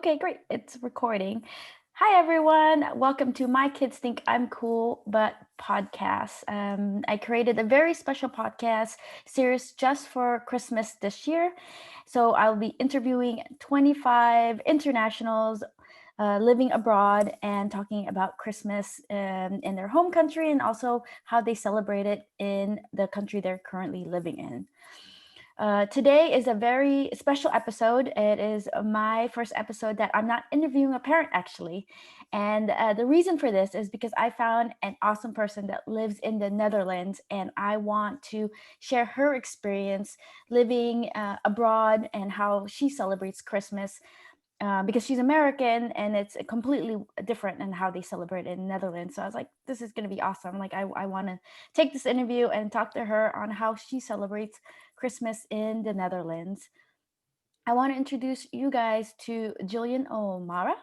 Okay, great. It's recording. Hi, everyone. Welcome to My Kids Think I'm Cool, but podcast. I created a very special podcast series just for Christmas this year. So I'll be interviewing 25 internationals living abroad and talking about Christmas in their home country and also how they celebrate it in the country they're currently living in. Today is a very special episode. It is my first episode that I'm not interviewing a parent, actually. And the reason for this is because I found an awesome person that lives in the Netherlands, and I want to share her experience living abroad and how she celebrates Christmas. Because she's American and it's completely different in how they celebrate it in the Netherlands. So I was like, this is going to be awesome. Like, I want to take this interview and talk to her on how she celebrates Christmas in the Netherlands. I want to introduce you guys to Jillian O'Mara.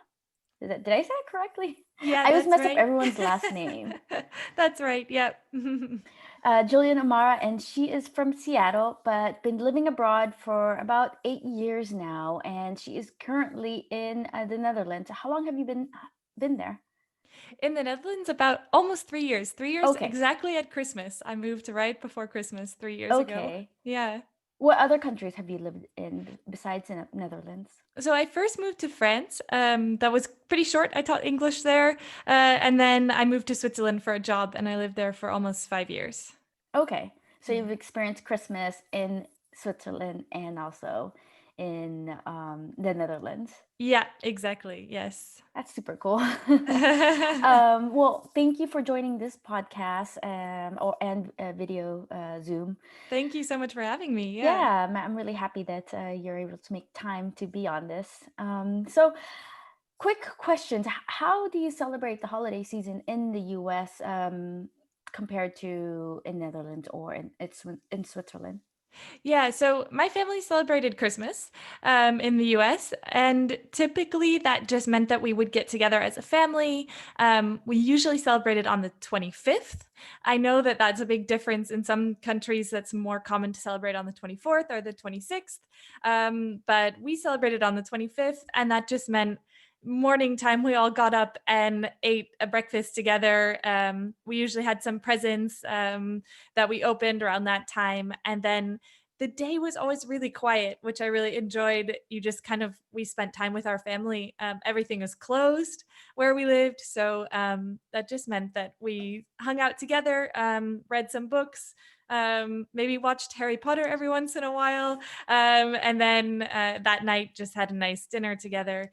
Did I say it correctly? Yeah, I always that's mess up right. everyone's last name. That's right. Yep. Jillian O'Mara, and she is from Seattle, but been living abroad for about 8 years now, and she is currently in the Netherlands. How long have you been there? In the Netherlands, about almost 3 years. 3 years Okay, exactly at Christmas. I moved right before Christmas 3 years ago. okay. Yeah. What other countries have you lived in besides in the Netherlands? So I first moved to France. That was pretty short. I taught English there. And then I moved to Switzerland for a job, and I lived there for almost 5 years. Okay, so Yeah. you've experienced Christmas in Switzerland and also in the Netherlands. Yeah, exactly. Yes. That's super cool. Well, thank you for joining this podcast and video Zoom. Thank you so much for having me. Yeah. Yeah, I'm really happy that you're able to make time to be on this. So, quick questions: how do you celebrate the holiday season in the U.S. Compared to in Netherlands or in Switzerland? Yeah, so my family celebrated Christmas in the US, and typically that just meant that we would get together as a family. We usually celebrated on the 25th. I know that that's a big difference in some countries, that's more common to celebrate on the 24th or the 26th. But we celebrated on the 25th, and that just meant morning time we all got up and ate a breakfast together. We usually had some presents that we opened around that time, and then the day was always really quiet, which I really enjoyed. You just kind of, we spent time with our family. Everything was closed where we lived. So that just meant that we hung out together, read some books, maybe watched Harry Potter every once in a while. And then that night just had a nice dinner together.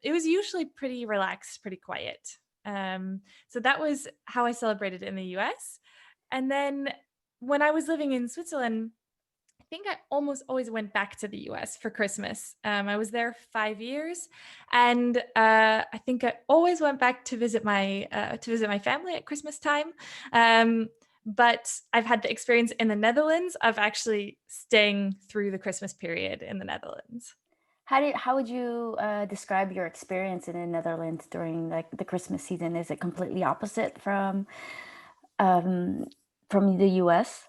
It was usually pretty relaxed, pretty quiet. So that was how I celebrated in the US. And then when I was living in Switzerland, I think I almost always went back to the US for Christmas. I was there 5 years, and I think I always went back to visit my family at Christmas time. Um, but I've had the experience in the Netherlands of actually staying through the Christmas period in the Netherlands. How would you describe your experience in the Netherlands during like the Christmas season? Is it completely opposite um, from the US?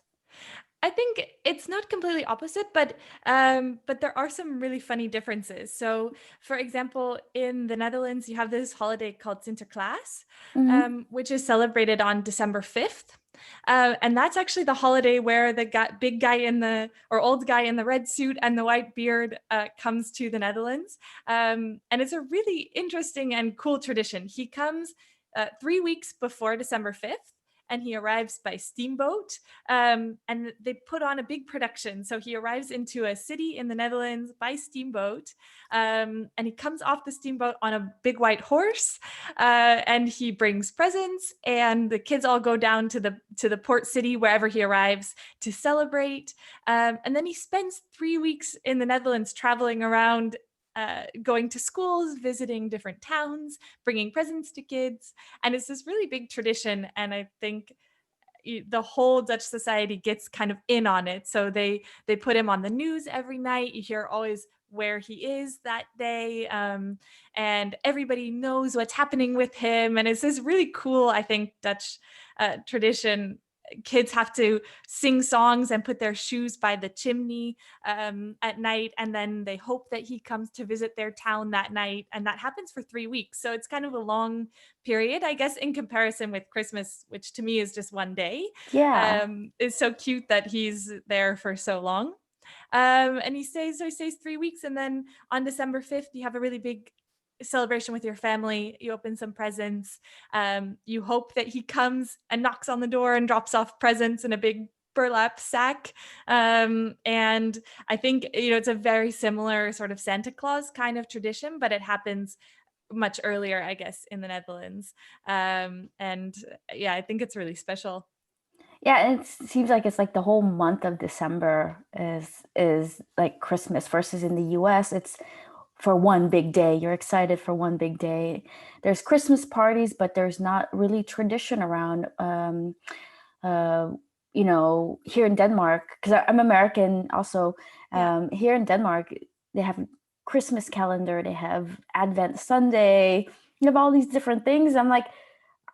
I think it's not completely opposite, but there are some really funny differences. So, for example, in the Netherlands, you have this holiday called Sinterklaas, Hmm. which is celebrated on December 5th. And that's actually the holiday where the big guy in the or old guy in the red suit and the white beard comes to the Netherlands. And it's a really interesting and cool tradition. He comes 3 weeks before December 5th, and he arrives by steamboat. And they put on a big production. So he arrives into a city in the Netherlands by steamboat, and he comes off the steamboat on a big white horse, and he brings presents. And the kids all go down to the port city wherever he arrives to celebrate. And then he spends 3 weeks in the Netherlands traveling around. Going to schools, visiting different towns, bringing presents to kids. And it's this really big tradition. And I think the whole Dutch society gets kind of in on it. So they put him on the news every night. You hear always where he is that day, and everybody knows what's happening with him. And it's this really cool, I think, Dutch tradition. kids have to sing songs and put their shoes by the chimney at night, and then they hope that he comes to visit their town that night, and that happens for 3 weeks. So it's kind of a long period, I guess, in comparison with Christmas, which to me is just one day. Yeah. It's so cute that he's there for so long. And he stays 3 weeks, and then on December 5th, you have a really big celebration with your family. You open some presents. You hope that he comes and knocks on the door and drops off presents in a big burlap sack. And I think, it's a very similar sort of Santa Claus kind of tradition, but it happens much earlier, I guess, in the Netherlands. And yeah, I think it's really special. Yeah, it seems like it's like the whole month of December is like Christmas versus in the US it's for one big day. You're excited for one big day. There's Christmas parties, but there's not really tradition around uh here in Denmark, because I'm American also. Yeah. Here in Denmark, they have Christmas calendar, they have Advent Sunday, you have all these different things. I'm like,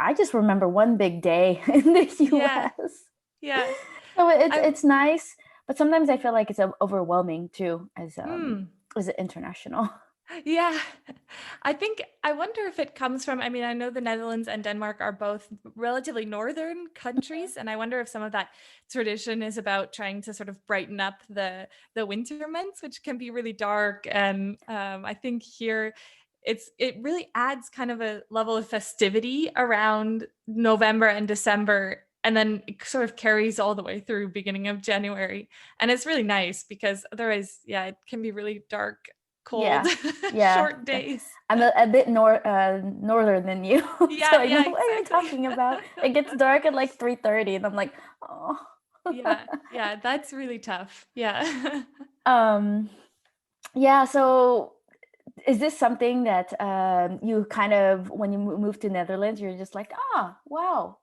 I just remember one big day in the Yeah. US. Yeah. So it's I it's nice, but sometimes I feel like it's overwhelming too mm. as an international. Yeah. I wonder if it comes from, I mean, I know the Netherlands and Denmark are both relatively northern countries, and I wonder if some of that tradition is about trying to sort of brighten up the winter months, which can be really dark. And I think here it really adds kind of a level of festivity around November and December, and then it sort of carries all the way through beginning of January. And it's really nice because otherwise, yeah, it can be really dark, cold, Yeah, yeah. short days. I'm a bit northern than you, so Yeah, I know yeah, what you're exactly. talking about. It gets dark at like 3:30, and I'm like, oh. Yeah, yeah, that's really tough. Yeah. um, yeah. So, is this something that you kind of, when you moved to Netherlands, you're just like, ah, wow.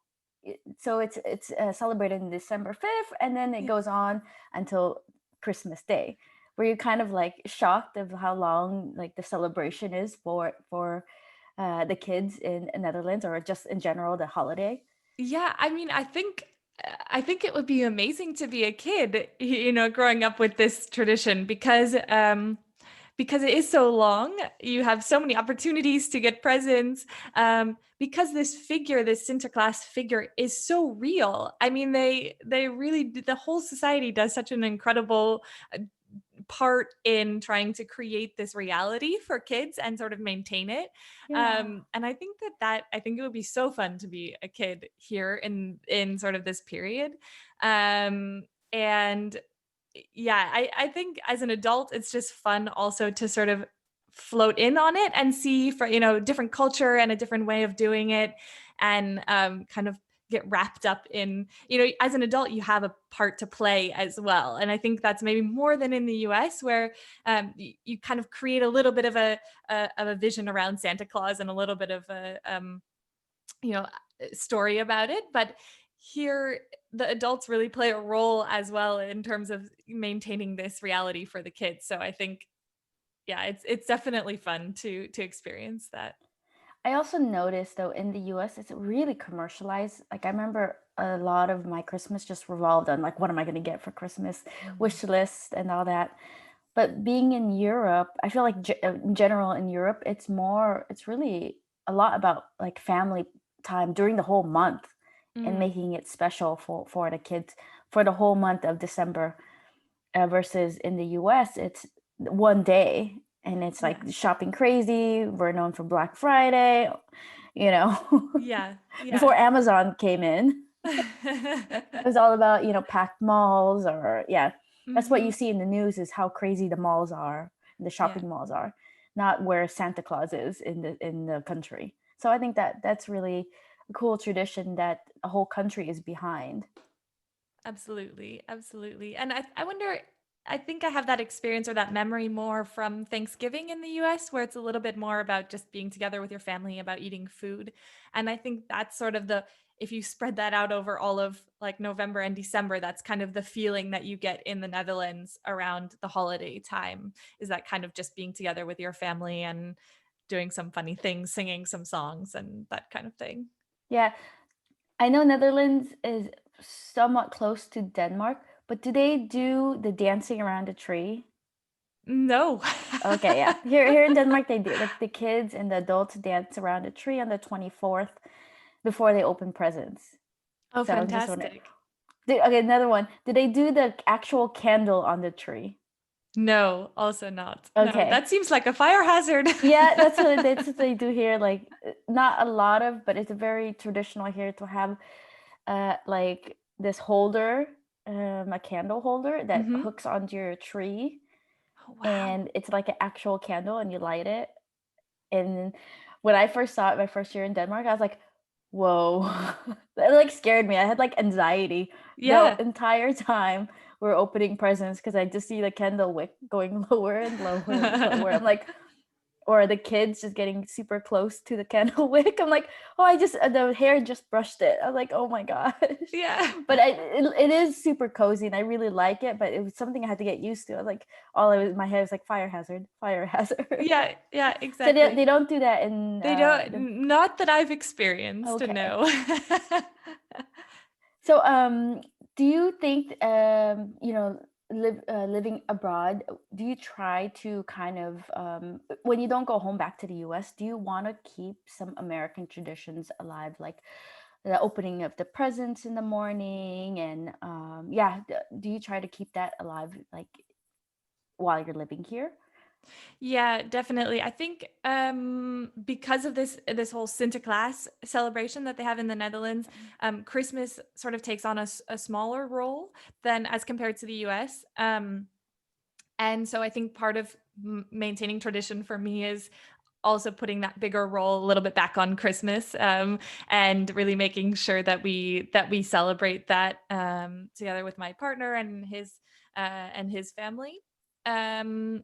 So it's celebrated in December 5th, and then it Yeah. goes on until Christmas Day. Were you kind of like shocked of how long like the celebration is for the kids in Netherlands, or just in general the holiday? Yeah, I mean, I think it would be amazing to be a kid, growing up with this tradition because it is so long. You have so many opportunities to get presents. Because this figure, this Sinterklaas figure, is so real. I mean, they really, the whole society does such an incredible part in trying to create this reality for kids and sort of maintain it. Yeah. And I think that I think it would be so fun to be a kid here in sort of this period. And yeah, I think as an adult, it's just fun also to sort of float in on it and see for, different culture and a different way of doing it, and kind of get wrapped up in, as an adult, you have a part to play as well. And I think that's maybe more than in the US, where you kind of create a little bit of a vision around Santa Claus and a little bit of you know, story about it. But here, the adults really play a role as well in terms of maintaining this reality for the kids. So I think, yeah, it's definitely fun to experience that. I also noticed though in the US it's really commercialized. Like I remember a lot of my Christmas just revolved on like what am I going to get for Christmas, Mhm. wish list and all that. But being in Europe, I feel like in general in Europe it's really a lot about like family time during the whole month, and Mm, making it special for the kids for the whole month of December, versus in the US, it's one day and it's like yeah. shopping crazy. We're known for Black Friday, you know, Yeah. before Yeah. Amazon came in. It was all about, packed malls, or yeah, that's what you Hmm. see in the news is how crazy the malls are, the Yeah. shopping malls are, not where Santa Claus is in the country. So I think that that's really a cool tradition that a whole country is behind. Absolutely, absolutely. And I wonder, I think I have that experience or that memory more from Thanksgiving in the US, where it's a little bit more about just being together with your family, about eating food. And I think that's sort of if you spread that out over all of like November and December, that's kind of the feeling that you get in the Netherlands around the holiday time, is that kind of just being together with your family and doing some funny things, singing some songs and that kind of thing. Yeah, I know Netherlands is. somewhat close to Denmark, but do they do the dancing around the tree? No. Okay, yeah. Here in Denmark, they do. Like the kids and the adults dance around the tree on the 24th before they open presents. Oh, So I'm just wondering. fantastic. Okay, another one. Do they do the actual candle on the tree? No, also not. No, Okay. that seems like a fire hazard. Yeah, that's what they do here. Like not a lot of, but it's very traditional here to have like this holder, a candle holder that Hmm. hooks onto your tree, Oh, wow. and it's like an actual candle, and you light it. And when I first saw it my first year in Denmark, I was like, whoa. That like scared me. I had like anxiety the Yeah. entire time we're opening presents because I just see the candle wick going lower and lower and lower. I'm like, or the kids just getting super close to the candle wick. I'm like, oh, I just the hair just brushed it. I was like, oh my gosh. Yeah. But it is super cozy and I really like it. But it was something I had to get used to. I was like, all I was my head was like fire hazard, fire hazard. Yeah, yeah, So they exactly. don't do that in They don't, the not that I've experienced, okay. no. So do you think living abroad, do you try to kind of when you don't go home back to the US, do you want to keep some American traditions alive, like the opening of the presents in the morning and yeah, do you try to keep that alive like while you're living here? Yeah, definitely. I think because of this whole Sinterklaas celebration that they have in the Netherlands, Christmas sort of takes on a smaller role than as compared to the US. And so I think part of maintaining tradition for me is also putting that bigger role a little bit back on Christmas, and really making sure that we celebrate that together with my partner and his family. Um,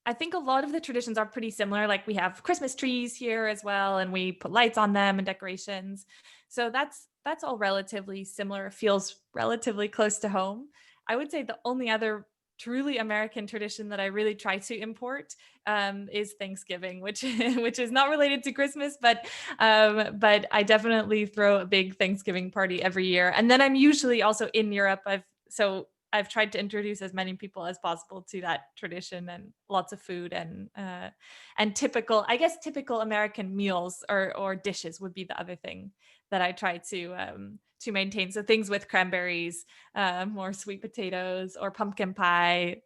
I think a lot of the traditions are pretty similar. Like we have Christmas trees here as well, and we put lights on them and decorations. So that's all relatively similar. It feels relatively close to home. I would say the only other truly American tradition that I really try to import is Thanksgiving, which which is not related to Christmas, but I definitely throw a big Thanksgiving party every year. And then I'm usually also in Europe. I've tried to introduce as many people as possible to that tradition, and lots of food and typical American meals or dishes would be the other thing that I try to maintain. So things with cranberries, more sweet potatoes or pumpkin pie,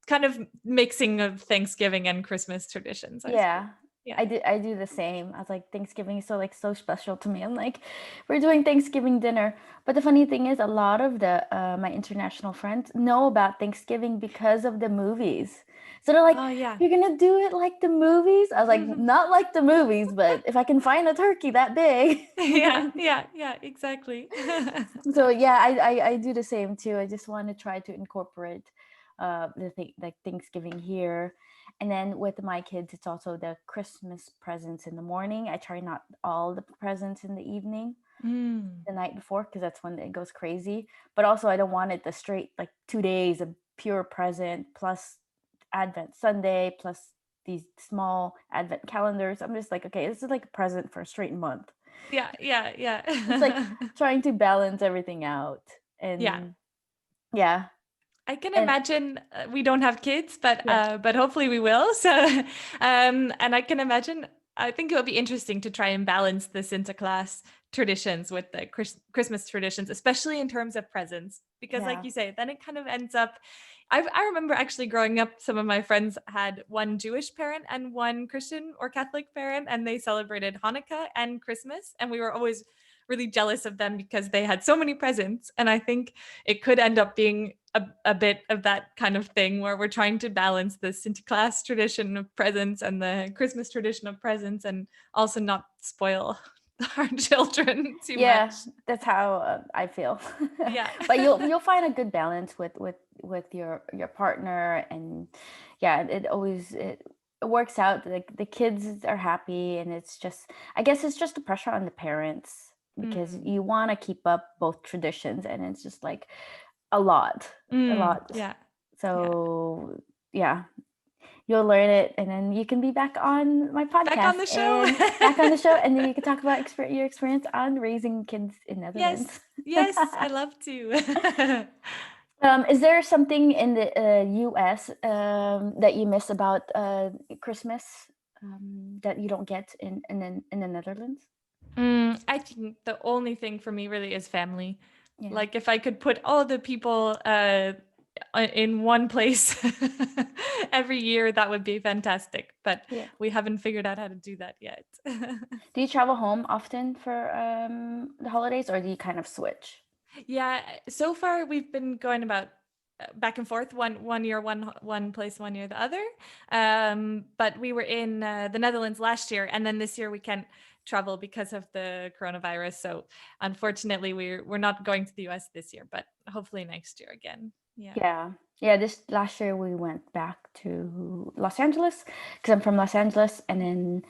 kind of mixing of Thanksgiving and Christmas traditions, I suppose. Yeah. Yeah. I do the same. I was like, Thanksgiving is so special to me. I'm like, we're doing Thanksgiving dinner. But the funny thing is, a lot of the my international friends know about Thanksgiving because of the movies. So they're like, Oh yeah. you're gonna do it like the movies? I was like, not like the movies, but if I can find a turkey that big. Yeah, yeah, yeah, exactly. So yeah, I do the same too. I just want to try to incorporate the thing like Thanksgiving here. And then with my kids, it's also the Christmas presents in the morning. I try not all the presents in the evening, Mm. the night before, because that's when it goes crazy. But also I don't want it the straight like 2 days of pure present plus Advent Sunday plus these small Advent calendars. I'm just like, okay, this is like a present for a straight month. Yeah, yeah, It's like yeah. trying to balance everything out. Yeah. And yeah. I can And imagine we don't have kids, yeah. but hopefully we will. So, and I can imagine. I think it would be interesting to try and balance the Sinterklaas traditions with the Christmas traditions, especially in terms of presents, because, like Yeah. you say, then it kind of ends up. I remember actually growing up, some of my friends had one Jewish parent and one Christian or Catholic parent, and they celebrated Hanukkah and Christmas, and we were always really jealous of them because they had so many presents. And I think it could end up being a bit of that kind of thing where we're trying to balance the Sinterklaas tradition of presents and the Christmas tradition of presents, and also not spoil our children too Yeah, much. that's how I feel. Yeah. But you'll find a good balance with your partner, and yeah, it works out. Like the kids are happy, and it's just I guess it's just the pressure on the parents because Mm. you want to keep up both traditions, and it's just like a lot, a Mm. lot. Yeah. Yeah. So yeah, you'll learn it, and then you can be back on my Back on podcast the show. and back on the show, and then you can talk about your experience on raising kids in Yes. Netherlands. Yes, I love to. Is there something in the US that you miss about Christmas that you don't get in the Netherlands? I think the only thing for me really is family. Yeah. Like if I could put all the people in one place every year, that would be fantastic. But Yeah. we haven't figured out how to do that yet. Do you travel home often for the holidays, or do you kind of switch? Yeah, so far we've been going about back and forth one year one place, one year the other. But we were in the Netherlands last year, and then this year we can't travel because of the coronavirus. So unfortunately, we're not going to the US this year, but hopefully next year again. Yeah. Yeah. Yeah, this last year we went back to Los Angeles because I'm from Los Angeles, and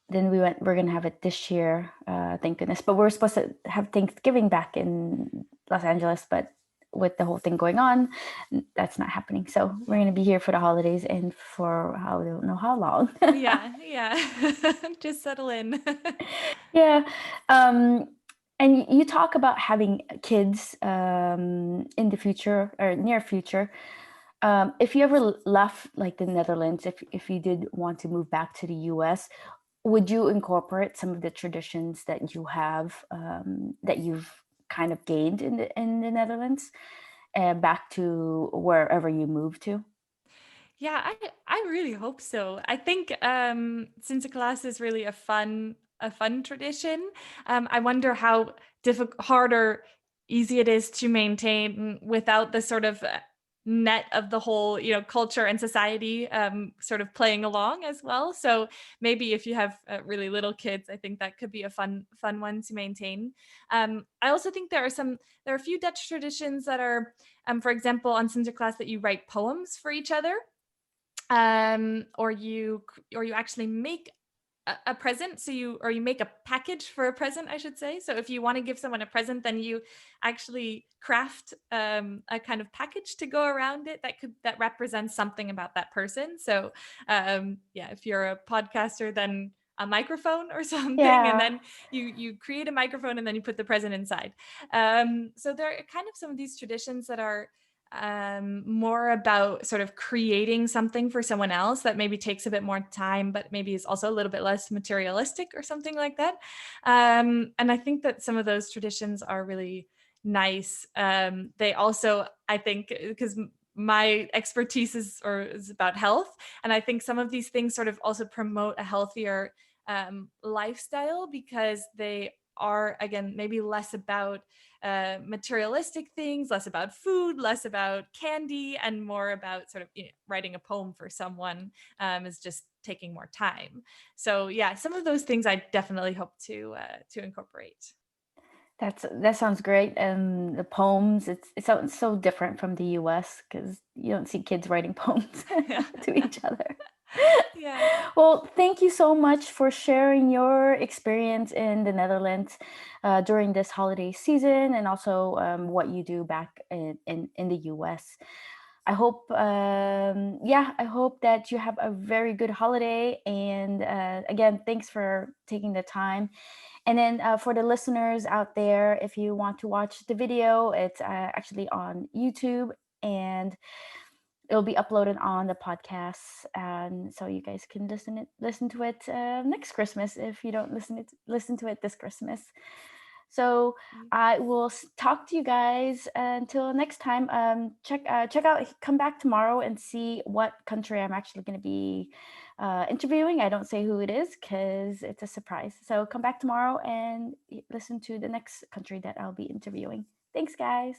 then we're gonna have it this year, thank goodness. But we're supposed to have Thanksgiving back in Los Angeles, but with the whole thing going on, that's not happening. So we're Yeah. gonna be here for the holidays and for I don't know how long. Yeah, yeah. Just settle in. Yeah. Um, and you talk about having kids in the future or near future. If you ever left like the Netherlands, if you did want to move back to the US, would you incorporate some of the traditions that you have that you've kind of gained in the Netherlands back to wherever you moved to? Yeah, I really hope so. I think Sinterklaas is really a fun tradition. I wonder how hard or easy it is to maintain without the sort of net of the whole, culture and society sort of playing along as well. So maybe if you have really little kids, I think that could be a fun one to maintain. I also think there are a few Dutch traditions that are, for example, on Sinterklaas that you write poems for each other, or you actually make a present, or you make a package for a present, I should say. So if you want to give someone a present, then you actually craft a kind of package to go around it that represents something about that person. So yeah, if you're a podcaster, then a microphone or something, and Yeah. then you create a microphone and then you put the present inside. So there are kind of some of these traditions that are more about sort of creating something for someone else that maybe takes a bit more time, but maybe is also a little bit less materialistic or something like that. And I think that some of those traditions are really nice. They also, I think, because my expertise is about health, and I think some of these things sort of also promote a healthier lifestyle, because they are, again, maybe less about materialistic things, less about food, less about candy, and more about sort of, writing a poem for someone is just taking more time. So yeah, some of those things I definitely hope to incorporate. That sounds great. And the poems, it sounds so different from the US because you don't see kids writing poems Yeah. to each other. Yeah. Well, thank you so much for sharing your experience in the Netherlands during this holiday season, and also what you do back in the US. I hope that you have a very good holiday. And again, thanks for taking the time. And then for the listeners out there, if you want to watch the video, it's actually on YouTube, and it'll be uploaded on the podcast, and so you guys can listen to it next Christmas if you don't listen to it this Christmas. So I will talk to you guys until next time. Check out, come back tomorrow and see what country I'm actually going to be interviewing. I don't say who it is because it's a surprise. So come back tomorrow and listen to the next country that I'll be interviewing. Thanks, guys.